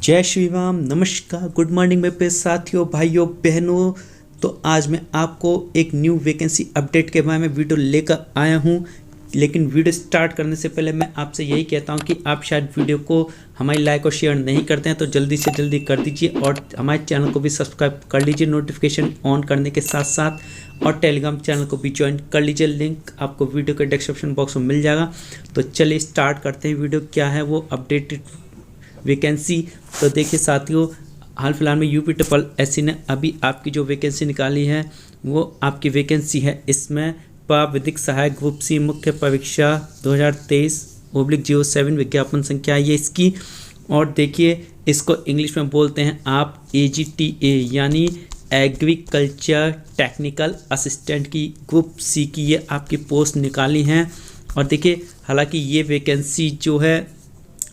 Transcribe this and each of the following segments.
जय श्री राम। नमस्कार, good morning मेरे प्यारे साथियों, भाइयों, बहनों। तो आज मैं आपको एक न्यू वैकेंसी अपडेट के बारे में वीडियो लेकर आया हूं। लेकिन वीडियो स्टार्ट करने से पहले मैं आपसे यही कहता हूं कि आप शायद वीडियो को हमारी लाइक और शेयर नहीं करते हैं, तो जल्दी से जल्दी कर दीजिए और हमारे चैनल को भी सब्सक्राइब कर लीजिए नोटिफिकेशन ऑन करने के साथ साथ, और टेलीग्राम चैनल को भी ज्वाइन कर लीजिए। लिंक आपको वीडियो के डिस्क्रिप्शन बॉक्स में मिल जाएगा। तो चलिए स्टार्ट करते हैं। वीडियो क्या है वो अपडेटेड वैकेंसी। तो देखिए साथियों, हाल फिलहाल में UPSSC ने अभी आपकी जो वैकेंसी निकाली है वो आपकी वैकेंसी है। इसमें प्राविधिक सहायक ग्रुप सी मुख्य परीक्षा 2023/07 विज्ञापन संख्या ये इसकी। और देखिए, इसको इंग्लिश में बोलते हैं आप AGTA यानी एग्रीकल्चर टेक्निकल असिस्टेंट की ग्रुप सी की ये आपकी पोस्ट निकाली हैं। और देखिए, हालांकि ये वैकेंसी जो है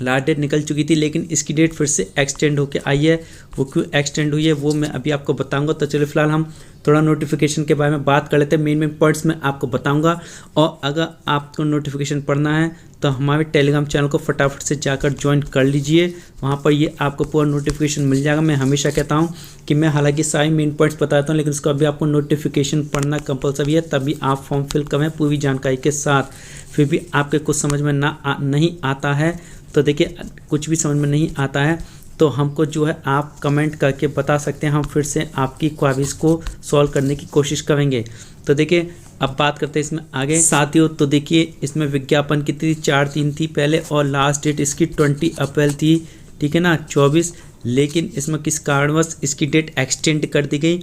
लास्ट डेट निकल चुकी थी, लेकिन इसकी डेट फिर से एक्सटेंड होकर आई है। वो क्यों एक्सटेंड हुई है वो मैं अभी आपको बताऊंगा। तो चलिए फिलहाल हम थोड़ा नोटिफिकेशन के बारे में बात कर लेते हैं। मेन पॉइंट्स में आपको बताऊंगा। और अगर आपको नोटिफिकेशन पढ़ना है तो हमारे टेलीग्राम चैनल को फटाफट से जाकर ज्वाइन कर लीजिए। वहाँ पर ये आपको पूरा नोटिफिकेशन मिल जाएगा। मैं हमेशा कहता हूँ कि मैं हालांकि सारे मेन पॉइंट्स बताता हूँ, लेकिन उसको अभी आपको नोटिफिकेशन पढ़ना कंपलसरी है, तभी आप फॉर्म फिल करें पूरी जानकारी के साथ। फिर भी आपके कुछ समझ में नहीं आता है तो देखिए, कुछ भी समझ में नहीं आता है तो हमको जो है आप कमेंट करके बता सकते हैं। हम फिर से आपकी क्वेरीज को सॉल्व करने की कोशिश करेंगे। तो देखिए, अब बात करते हैं इसमें आगे साथियों। तो देखिए, इसमें विज्ञापन की तिथि 4/3 थी पहले, और लास्ट डेट इसकी 20 अप्रैल थी, ठीक है ना, 24। लेकिन इसमें किस कारणवश इसकी डेट एक्सटेंड कर दी गई।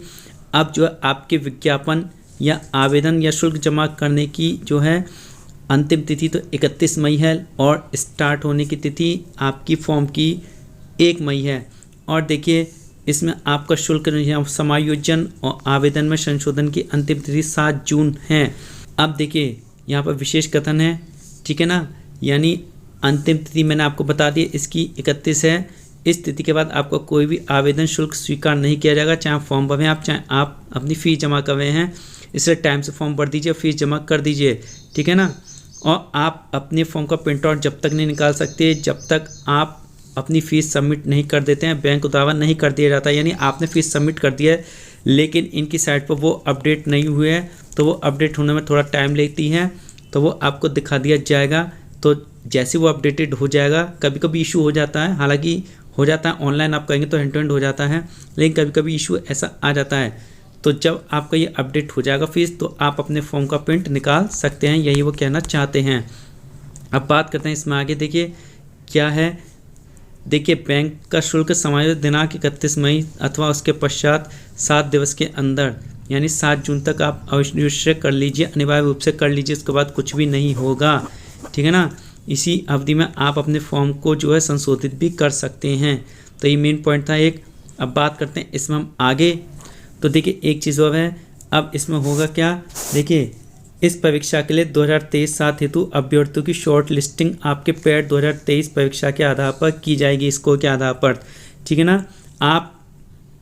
अब जो है आपके विज्ञापन या आवेदन या शुल्क जमा करने की जो है अंतिम तिथि तो 31 मई है, और स्टार्ट होने की तिथि आपकी फॉर्म की 1 मई है। और देखिए, इसमें आपका शुल्क समायोजन और आवेदन में संशोधन की अंतिम तिथि 7 जून है। अब देखिए, यहाँ पर विशेष कथन है, ठीक है ना, यानी अंतिम तिथि मैंने आपको बता दी इसकी 31 है। इस तिथि के बाद आपको कोई भी आवेदन शुल्क स्वीकार नहीं किया जाएगा, चाहे फॉर्म भरें आप, चाहे आप अपनी फ़ीस जमा कर रहे हैं। इसलिए टाइम से फॉर्म भर दीजिए, फीस जमा कर दीजिए, ठीक है ना। और आप अपने फॉर्म का प्रिंट आउट जब तक नहीं निकाल सकते जब तक आप अपनी फ़ीस सबमिट नहीं कर देते हैं, बैंक उतारा नहीं कर दिया जाता। यानी आपने फ़ीस सबमिट कर दिया है, लेकिन इनकी साइट पर वो अपडेट नहीं हुए हैं, तो वो अपडेट होने में थोड़ा टाइम लेती है, तो वो आपको दिखा दिया जाएगा। तो जैसे वो अपडेटेड हो जाएगा, कभी कभी इशू हो जाता है, हालांकि हो जाता है ऑनलाइन आप कहेंगे तो हैंड टू हैंड हो जाता है, लेकिन कभी कभी इशू ऐसा आ जाता है। तो जब आपका ये अपडेट हो जाएगा फीस, तो आप अपने फॉर्म का प्रिंट निकाल सकते हैं, यही वो कहना चाहते हैं। अब बात करते हैं इसमें आगे। देखिए क्या है, देखिए बैंक का शुल्क समायोजित दिनांक 31 मई अथवा उसके पश्चात 7 दिवस के अंदर, यानी 7 जून तक आप अवश्य कर लीजिए, अनिवार्य रूप से कर लीजिए, उसके बाद कुछ भी नहीं होगा, ठीक है ना। इसी अवधि में आप अपने फॉर्म को जो है संशोधित भी कर सकते हैं। तो ये मेन पॉइंट था एक। अब बात करते हैं इसमें हम आगे। तो देखिए, एक चीज़ और है, अब इसमें होगा क्या। देखिए, इस परीक्षा के लिए 2023-07 हेतु अभ्यर्थियों की शॉर्ट लिस्टिंग आपके पेड 2023 परीक्षा के आधार पर की जाएगी, स्कोर के आधार पर, ठीक है ना। आप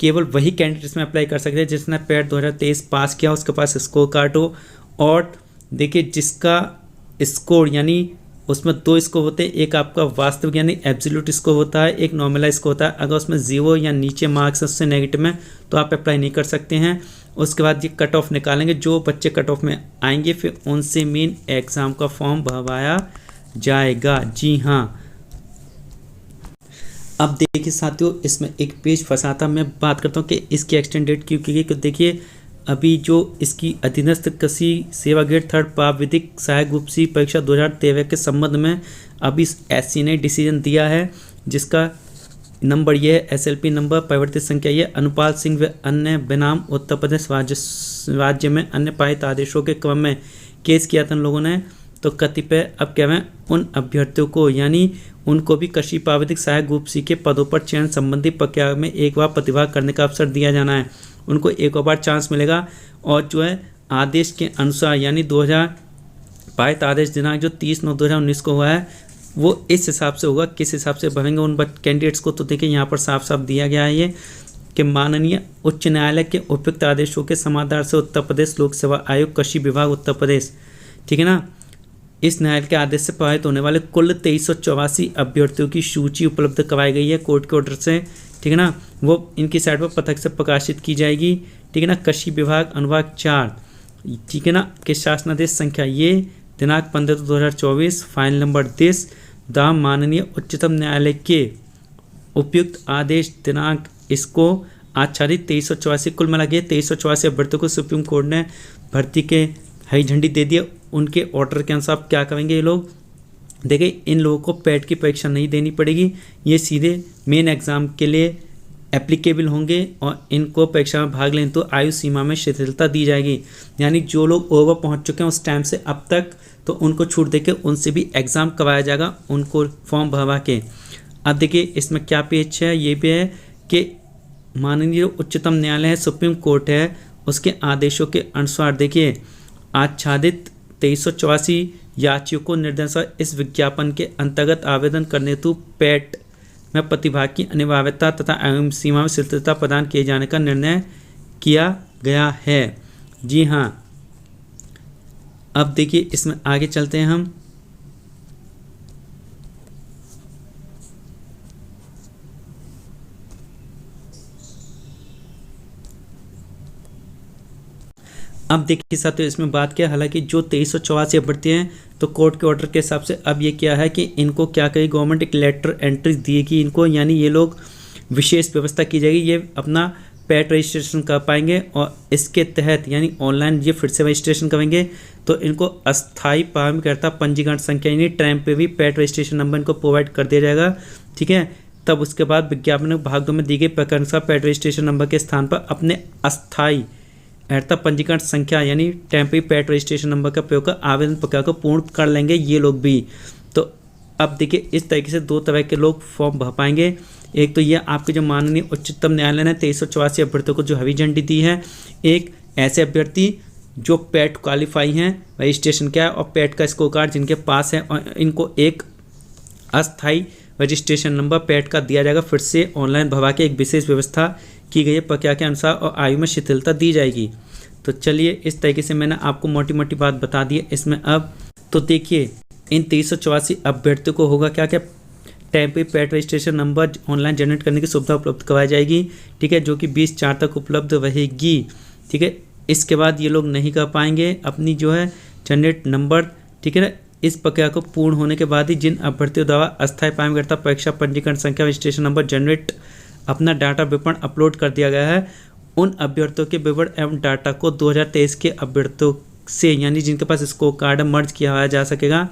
केवल वही कैंडिडेट्स में अप्लाई कर सकते हैं जिसने पेड 2023 पास किया, उसके पास स्कोर कार्ड हो। और देखिए, जिसका स्कोर यानी उसमें 2 स्कोर होते हैं, एक आपका वास्तविक यानी एब्सोल्यूट स्कोर होता है, एक नॉर्मलाइज स्कोर होता है। अगर उसमें 0 या नीचे मार्क्स उससे नेगेटिव में, तो आप अप्लाई नहीं कर सकते हैं। उसके बाद ये कट ऑफ निकालेंगे, जो बच्चे कट ऑफ में आएंगे फिर उनसे मेन एग्ज़ाम का फॉर्म भरवाया जाएगा। जी हाँ। अब देखिए साथियों, इसमें एक पेज फंसा था, मैं बात करता हूँ कि इसकी एक्सटेंड डेट क्यों की गई। तो देखिए, अभी जो इसकी अधीनस्थ कृषि सेवा ग्रेड 3 प्राविधिक सहायक ग्रुप सी परीक्षा 2013 के संबंध में अभी SC ने डिसीजन दिया है, जिसका नंबर ये है, SLP नंबर परिवर्तित संख्या ये अनुपाल सिंह व अन्य बनाम उत्तर प्रदेश राज्य में अन्य पारित आदेशों के क्रम में केस किया था उन लोगों ने। तो कतिपय अब क्या है, उन अभ्यर्थियों को यानी उनको भी कृषि प्राविधिक सहायक ग्रुप सी के पदों पर चयन संबंधी प्रक्रिया में एक बार प्रतिभाग करने का अवसर दिया जाना है। उनको एक और बार चांस मिलेगा। और जो है आदेश के अनुसार यानी 2000 पारित आदेश दिनांक जो 30/9/2019 को हुआ है, वो इस हिसाब से होगा, किस हिसाब से भरेंगे उन कैंडिडेट्स को। तो देखिए, यहाँ पर साफ साफ दिया गया है ये कि माननीय उच्च न्यायालय के उपयुक्त आदेशों के समाधान से उत्तर प्रदेश लोक सेवा आयोग कृषि विभाग उत्तर प्रदेश, ठीक है ना, इस न्यायालय के आदेश से प्रभावित होने वाले कुल 2384 अभ्यर्थियों की सूची उपलब्ध करवाई गई है कोर्ट के ऑर्डर से, ठीक है ना। वो इनकी साइट पर पथक से प्रकाशित की जाएगी, ठीक है ना। कृषि विभाग अनुभाग 4, ठीक है ना, के शासनादेश संख्या ये दिनांक 15/2/2024, फाइल नंबर 10 द माननीय उच्चतम न्यायालय के उपयुक्त आदेश दिनांक इसको आच्छादित 2384 कुल मिला के 2384 अभ्यर्थियों को सुप्रीम कोर्ट ने भर्ती के हरी झंडी दे दिया। उनके ऑर्डर के अनुसार क्या करेंगे ये लोग, देखिए इन लोगों को पेट की परीक्षा नहीं देनी पड़ेगी, ये सीधे मेन एग्जाम के लिए एप्लीकेबल होंगे और इनको परीक्षा में भाग लें तो आयु सीमा में शिथिलता दी जाएगी। यानी जो लोग ओवर पहुंच चुके हैं उस टाइम से अब तक, तो उनको छूट देके उनसे भी एग्ज़ाम करवाया जाएगा, उनको फॉर्म भरवा के। अब देखिए इसमें क्या पेज है, ये भी है कि माननीय उच्चतम न्यायालय है, सुप्रीम कोर्ट है, उसके आदेशों के अनुसार देखिए आच्छादित 2384 याचियों को निर्देशानुसार इस विज्ञापन के अंतर्गत आवेदन करने हेतु पेट में प्रतिभाग की अनिवार्यता तथा आयु सीमा में शिथिलता प्रदान किए जाने का निर्णय किया गया है। जी हाँ, अब देखिए इसमें आगे चलते हैं हम। अब देखिए साथियों इसमें बात क्या, हालांकि जो 2384 अभ्यर्थी हैं तो कोर्ट के ऑर्डर के हिसाब से अब ये क्या है कि इनको क्या करेगी गवर्नमेंट, एक लेटर एंट्री दिएगी इनको, यानी ये लोग विशेष व्यवस्था की जाएगी, ये अपना पेट रजिस्ट्रेशन कर पाएंगे और इसके तहत यानी ऑनलाइन ये फिर से रजिस्ट्रेशन करेंगे तो इनको अस्थायी प्रारंभकर्ता पंजीकरण संख्या यानी टेम्परेरी पेट रजिस्ट्रेशन नंबर इनको प्रोवाइड कर दिया जाएगा, ठीक है। तब उसके बाद विज्ञापन भाग 2 में दी गई प्रकरण का पेट रजिस्ट्रेशन नंबर के स्थान पर अपने अस्थायी अर्हता पंजीकरण संख्या यानी टेम्परेरी पेट रजिस्ट्रेशन नंबर का प्रयोग कर आवेदन प्रक्रिया को पूर्ण कर लेंगे ये लोग भी। तो अब देखिए इस तरीके से 2 तरह के लोग फॉर्म भर पाएंगे। एक तो ये आपके जो माननीय उच्चतम न्यायालय ने 2384 अभ्यर्थियों को जो हरी झंडी दी है, एक ऐसे अभ्यर्थी जो पेट क्वालिफाई हैं, रजिस्ट्रेशन क्या है और पेट का स्कोर कार्ड जिनके पास है, और इनको एक अस्थायी रजिस्ट्रेशन नंबर पेट का दिया जाएगा, फिर से ऑनलाइन भरवा के एक विशेष व्यवस्था की गई है प्रक्रिया के अनुसार और आयु में शिथिलता दी जाएगी। तो चलिए इस तरीके से मैंने आपको मोटी मोटी बात बता दी है। इसमें अब तो देखिए इन 2384 अभ्यर्थियों को होगा क्या क्या, टेम्परेरी पेट रजिस्ट्रेशन नंबर ऑनलाइन जनरेट करने की सुविधा उपलब्ध करवाई जाएगी, ठीक है, जो कि 20/4 तक उपलब्ध रहेगी, ठीक है। इसके बाद ये लोग नहीं कर पाएंगे अपनी जो है जनरेट नंबर, ठीक है ना। इस प्रक्रिया को पूर्ण होने के बाद ही जिन अभ्यर्थियों द्वारा अस्थायी प्रारंभकर्ता परीक्षा पंजीकरण संख्या रजिस्ट्रेशन नंबर जनरेट अपना डाटा विवरण अपलोड कर दिया गया है, उन अभ्यर्थियों के विवरण एवं डाटा को 2023 के अभ्यर्थियों से यानी जिनके पास स्कोर कार्ड मर्ज किया जा सकेगा,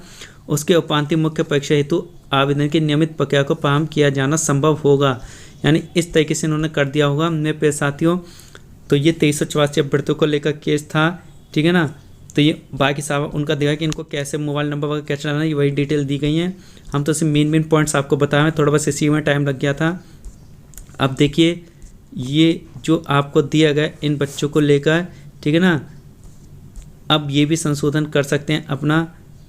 उसके उपांतिम मुख्य परीक्षा हेतु आवेदन की नियमित प्रक्रिया को प्रारंभ किया जाना संभव होगा। यानी इस तरीके से इन्होंने कर दिया होगा मेरे प्यारे साथियों। तो ये 2384 अभ्यर्थियों को लेकर केस था, ठीक है ना। तो ये बाकी साहब उनका देखा कि इनको कैसे मोबाइल नंबर वगैरह कैसे चलाना है, ये वही डिटेल दी गई हैं। हम तो सिर्फ मेन पॉइंट्स आपको बताए हैं, थोड़ा बस इसी में टाइम लग गया था। अब देखिए ये जो आपको दिया गया इन बच्चों को लेकर, ठीक है ना, अब ये भी संशोधन कर सकते हैं अपना।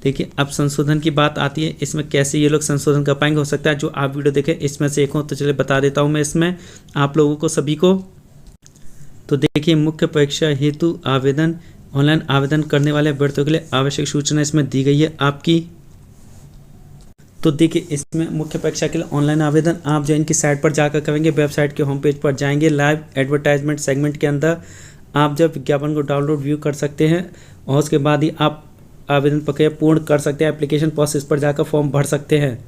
देखिए अब संशोधन की बात आती है, इसमें कैसे ये लोग संशोधन कर पाएंगे। हो सकता है जो आप वीडियो देखें इसमें से एक हो, तो चलिए बता देता हूँ मैं इसमें आप लोगों को सभी को। तो देखिए मुख्य परीक्षा हेतु आवेदन, ऑनलाइन आवेदन करने वाले अभ्यर्थियों के लिए आवश्यक सूचना इसमें दी गई है आपकी। तो देखिए इसमें मुख्य परीक्षा के लिए ऑनलाइन आवेदन आप जो इनकी साइट पर जाकर करेंगे, वेबसाइट के होम पेज पर जाएंगे, लाइव एडवर्टाइजमेंट सेगमेंट के अंदर आप जब विज्ञापन को डाउनलोड व्यू कर सकते हैं और उसके बाद ही आप आवेदन प्रक्रिया पूर्ण कर सकते हैं, एप्लीकेशन प्रोसेस पर जाकर फॉर्म भर सकते हैं।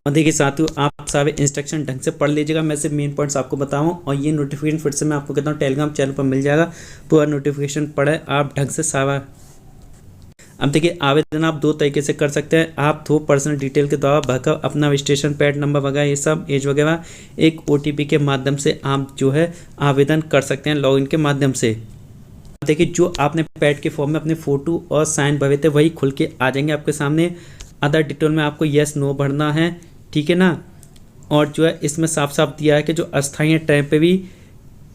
और देखिए साथियों आप सारे इंस्ट्रक्शन ढंग से पढ़ लीजिएगा, मैं सिर्फ मेन पॉइंट्स आपको बताऊँ और ये नोटिफिकेशन फिर से मैं आपको कहता हूँ टेलीग्राम चैनल पर मिल जाएगा, पूरा नोटिफिकेशन पढ़े आप ढंग से सारा। अब देखिए आवेदन आप 2 तरीके से कर सकते हैं, आप 2 पर्सनल डिटेल के द्वारा भरकर अपना रजिस्ट्रेशन पैड नंबर वगैरह ये सब एज वगैरह एक OTP के माध्यम से आप जो है आवेदन कर सकते हैं लॉगिन के माध्यम से। देखिए जो आपने पैड के फॉर्म में अपने फ़ोटो और साइन भरे थे वही खुल के आ जाएंगे आपके सामने। अदर डिटेल में आपको येस नो भरना है, ठीक है ना। और जो है इसमें साफ साफ दिया है कि जो अस्थायी टेम्परेरी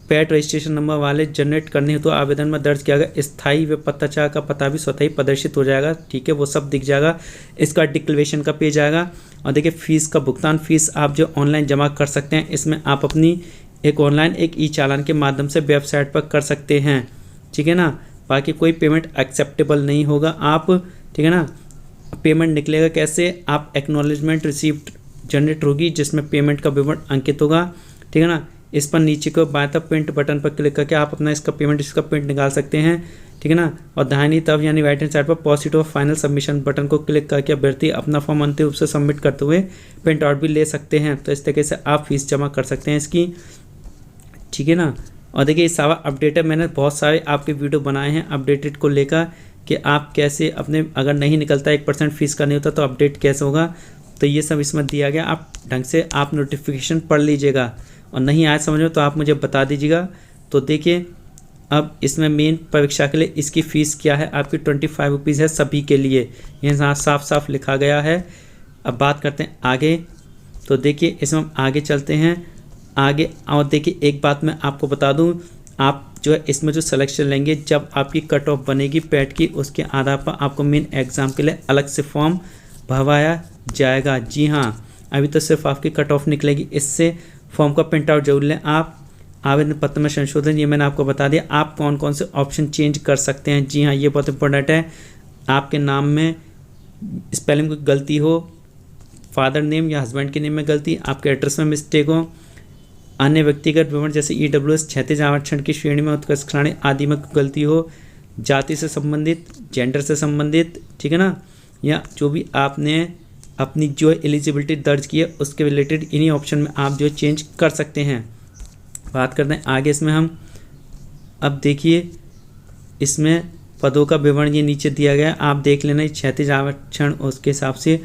पेट रजिस्ट्रेशन नंबर वाले जनरेट करने हेतु आवेदन में दर्ज किया गया स्थायी व पत्राचार का पता भी स्वतः ही प्रदर्शित हो जाएगा, ठीक है, वो सब दिख जाएगा। इसका डिक्लेरेशन का पेज आएगा। और देखिए फीस का भुगतान, फीस आप जो ऑनलाइन जमा कर सकते हैं, इसमें आप अपनी एक ऑनलाइन एक ई चालान के माध्यम से वेबसाइट पर कर सकते हैं, ठीक है ना। बाकी कोई पेमेंट एक्सेप्टेबल नहीं होगा। आप ठीक है ना। पेमेंट निकलेगा कैसे, आप एक्नॉलेजमेंट रिसीप्ट जनरेट होगी जिसमें पेमेंट का विवरण अंकित होगा, ठीक है ना। इस पर नीचे को बाएं तरफ प्रिंट बटन पर क्लिक करके आप अपना इसका प्रिंट निकाल सकते हैं, ठीक है ना। और दाहिनी तरफ यानी राइट हैंड साइड पर पॉजिटिव और फाइनल सबमिशन बटन को क्लिक करके अभ्यर्थी अपना फॉर्म अंतिम रूप से सबमिट करते हुए प्रिंट आउट भी ले सकते हैं। तो इस तरीके से आप फीस जमा कर सकते हैं इसकी, ठीक है ना। और देखिए इस सारा अपडेट है, मैंने बहुत सारे आपके वीडियो बनाए हैं अपडेटेड को लेकर कि आप कैसे अपने अगर नहीं निकलता 1% फीस का नहीं होता तो अपडेट कैसे होगा, तो ये सब इसमें दिया गया। आप ढंग से आप नोटिफिकेशन पढ़ लीजिएगा और नहीं आए समझ में तो आप मुझे बता दीजिएगा। तो देखिए अब इसमें मेन परीक्षा के लिए इसकी फ़ीस क्या है, आपकी 25 रुपीज़ है सभी के लिए, यहाँ साफ साफ लिखा गया है। अब बात करते हैं आगे, तो देखिए इसमें हम आगे चलते हैं आगे। और देखिए एक बात मैं आपको बता दूं, आप जो है इसमें जो सिलेक्शन लेंगे जब आपकी कट ऑफ बनेगी पैट की, उसके आधार पर आपको मेन एग्ज़ाम के लिए अलग से फॉर्म भरवाया जाएगा। जी हाँ, अभी तो सिर्फ आपकी कट ऑफ निकलेगी, इससे फॉर्म का प्रिंट आउट जरूर लें आप। आवेदन पत्र में संशोधन, ये मैंने आपको बता दिया, आप कौन कौन से ऑप्शन चेंज कर सकते हैं। जी हाँ, ये बहुत इंपॉर्टेंट है। आपके नाम में स्पेलिंग में गलती हो, फादर नेम या हस्बैंड के नेम में गलती, आपके एड्रेस में मिस्टेक हो, अन्य व्यक्तिगत विवरण जैसे EWS क्षैतिज आरक्षण की श्रेणी में उत्कृष्ट श्रेणी आदि में गलती हो, जाति से संबंधित, जेंडर से संबंधित, ठीक है ना, या जो भी आपने अपनी जो एलिजिबिलिटी दर्ज की है उसके रिलेटेड इन्हीं ऑप्शन में आप जो चेंज कर सकते हैं। बात करते हैं आगे इसमें हम। अब देखिए इसमें पदों का विवरण ये नीचे दिया गया है, आप देख लेना। क्षैतिज आरक्षण उसके हिसाब से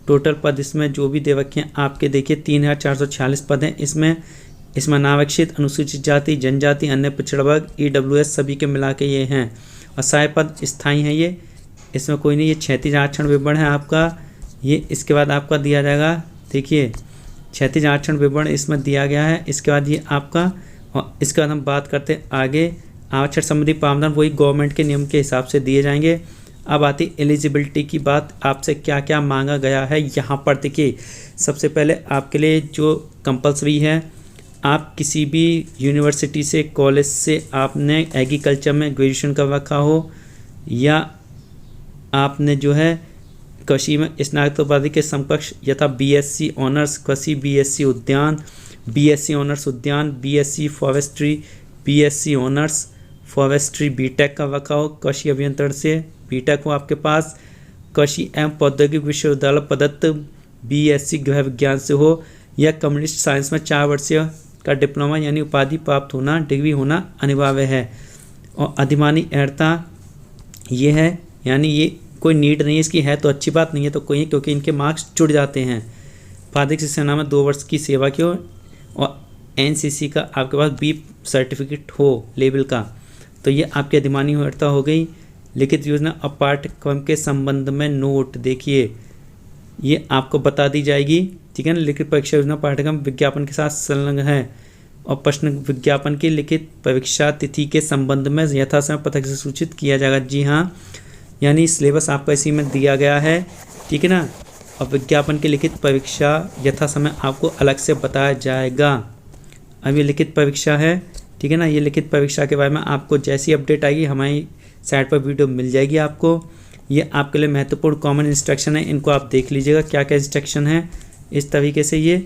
टोटल पद इसमें जो भी दे रखे हैं आपके, देखिए 3446 पद हैं इसमें अनारक्षित, अनुसूचित जाति, जनजाति, अन्य पिछड़ा वर्ग, EWS सभी के मिला के ये हैं। और सारे पद स्थायी हैं, ये इसमें कोई नहीं। ये क्षैतिज आरक्षण विवरण है आपका, ये इसके बाद आपका दिया जाएगा। देखिए क्षैतिज आरक्षण विवरण इसमें दिया गया है, इसके बाद ये आपका। और इसके बाद हम बात करते हैं आगे, आरक्षण संबंधी प्रावधान वही गवर्नमेंट के नियम के हिसाब से दिए जाएंगे। अब आती एलिजिबिलिटी की बात, आपसे क्या क्या मांगा गया है यहाँ पर। देखिए सबसे पहले आपके लिए जो कंपलसरी है, आप किसी भी यूनिवर्सिटी से कॉलेज से आपने एग्रीकल्चर में ग्रेजुएशन कर रखा हो, या आपने जो है कृषि में स्नातकोपाधि के समकक्ष यथा BSc ऑनर्स कृषि, BSc उद्यान, BSc ऑनर्स उद्यान, BSc forestry, BSc honours forestry BTech का रखा हो, कृषि अभियंत्रण से BTech हो आपके पास, कृषि एवं प्रौद्योगिक विश्वविद्यालय प्रदत्त BSc गृह विज्ञान से हो, या कम्युनिस्ट साइंस में 4 वर्षीय का डिप्लोमा यानी उपाधि प्राप्त होना, डिग्री होना अनिवार्य है। और अधिमानी अर्हता ये है, यानी ये कोई नीड नहीं है इसकी, है तो अच्छी बात नहीं है तो कोई है, क्योंकि इनके मार्क्स जुड़ जाते हैं। प्राधिक सेना में 2 वर्ष की सेवा की हो, और NCC का आपके पास B सर्टिफिकेट हो लेवल का, तो ये आपकी अधिमानी अर्हता हो गई। लिखित योजना और पाठ्यक्रम के संबंध में नोट, देखिए ये आपको बता दी जाएगी, ठीक है ना। लिखित परीक्षा योजना पाठ्यक्रम विज्ञापन के साथ संलग्न है, और प्रश्न विज्ञापन की लिखित परीक्षा तिथि के संबंध में यथासमय पत्रक से सूचित किया जाएगा। जी हाँ, यानी सिलेबस आपका इसी में दिया गया है, ठीक है ना। और विज्ञापन की लिखित परीक्षा यथासमय आपको अलग से बताया जाएगा। अब ये लिखित परीक्षा है, ठीक है ना। ये लिखित परीक्षा के बारे में आपको जैसी अपडेट आएगी हमारी साइट पर वीडियो मिल जाएगी आपको। ये आपके लिए महत्वपूर्ण कॉमन इंस्ट्रक्शन है, इनको आप देख लीजिएगा क्या क्या इंस्ट्रक्शन है इस तरीके से ये।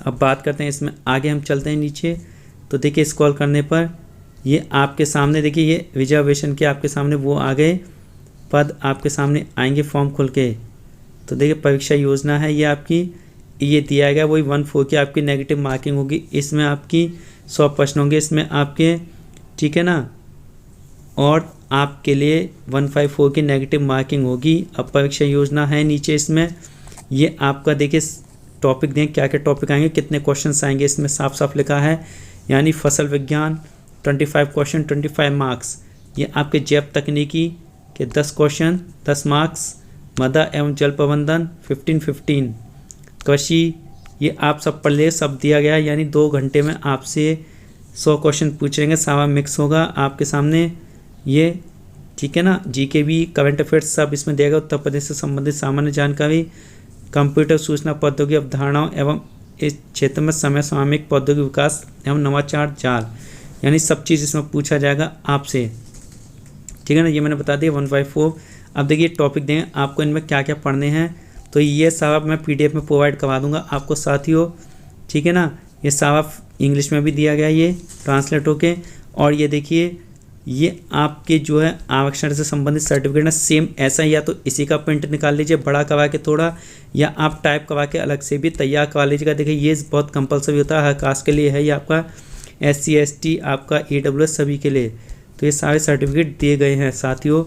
अब बात करते हैं इसमें आगे, हम चलते हैं नीचे। तो देखिए स्क्रॉल करने पर ये आपके सामने, देखिए ये रिजर्वेशन के आपके सामने वो आ गए पद आपके सामने आएंगे फॉर्म खुल के। तो देखिए परीक्षा योजना है ये आपकी, ये दिया गया वही 1/4 की आपकी नेगेटिव मार्किंग होगी, इसमें आपकी 100 प्रश्न होंगे इसमें आपके, ठीक है ना। और आपके लिए 154 की नेगेटिव मार्किंग होगी। अब परीक्षा योजना है नीचे इसमें, ये आपका देखिए टॉपिक दें क्या क्या टॉपिक आएंगे, कितने क्वेश्चंस आएंगे, इसमें साफ साफ लिखा है। यानी फसल विज्ञान 25 क्वेश्चन 25 मार्क्स, ये आपके जैव तकनीकी के 10 क्वेश्चन 10 मार्क्स, मृदा एवं जल प्रबंधन 15 कृषि, ये आप सब पढ़ ले, सब दिया गया है। यानी 2 घंटे में आपसे 100 क्वेश्चन पूछेंगे, सारा मिक्स होगा आपके सामने ये, ठीक है ना। GK भी, करंट अफेयर्स सब इसमें दिया गया। उत्तर प्रदेश से संबंधित सामान्य जानकारी, कंप्यूटर सूचना प्रौद्योगिकी अवधारणाओं एवं इस क्षेत्र में समसामयिक प्रौद्योगिकी विकास एवं नवाचार जाल, यानी सब चीज़ इसमें पूछा जाएगा आपसे, ठीक है ना। ये मैंने बता दिया 1/4। अब देखिए टॉपिक देंगे आपको, इनमें क्या क्या पढ़ने हैं, तो ये सब मैं PDF में प्रोवाइड करवा दूंगा आपको साथियों, ठीक है ना। ये सब इंग्लिश में भी दिया गया ये ट्रांसलेट होके। और ये देखिए ये आपके जो है आरक्षण से संबंधित सर्टिफिकेट है, सेम ऐसा ही, या तो इसी का प्रिंट निकाल लीजिए बड़ा करवा के थोड़ा, या आप टाइप करवा के अलग से भी तैयार करवा लीजिएगा। देखिए ये बहुत कंपलसरी होता है, हर कास्ट के लिए है, ये आपका SC ST आपका AWS सभी के लिए, तो ये सारे सर्टिफिकेट दिए गए हैं साथियों।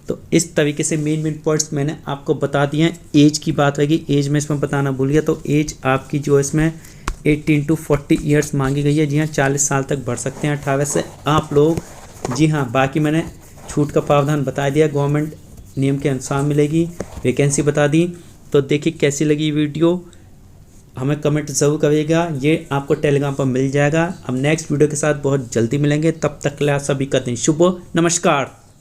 तो इस तरीके से मेन पॉइंट्स मैंने आपको बता दिए हैं। एज की बात रहेगी, एज में इसमें बताना भूल गया, तो एज आपकी जो इसमें 18 to 40 ईयर्स मांगी गई है। जी हाँ, 40 साल तक बढ़ सकते हैं 18 से आप लोग। जी हाँ, बाकी मैंने छूट का प्रावधान बता दिया, गवर्नमेंट नियम के अनुसार मिलेगी, वैकेंसी बता दी। तो देखिए कैसी लगी वीडियो, हमें कमेंट ज़रूर करिएगा, ये आपको टेलीग्राम पर मिल जाएगा। अब नेक्स्ट वीडियो के साथ बहुत जल्दी मिलेंगे, तब तक के लिए सभी का दिन शुभ हो, नमस्कार।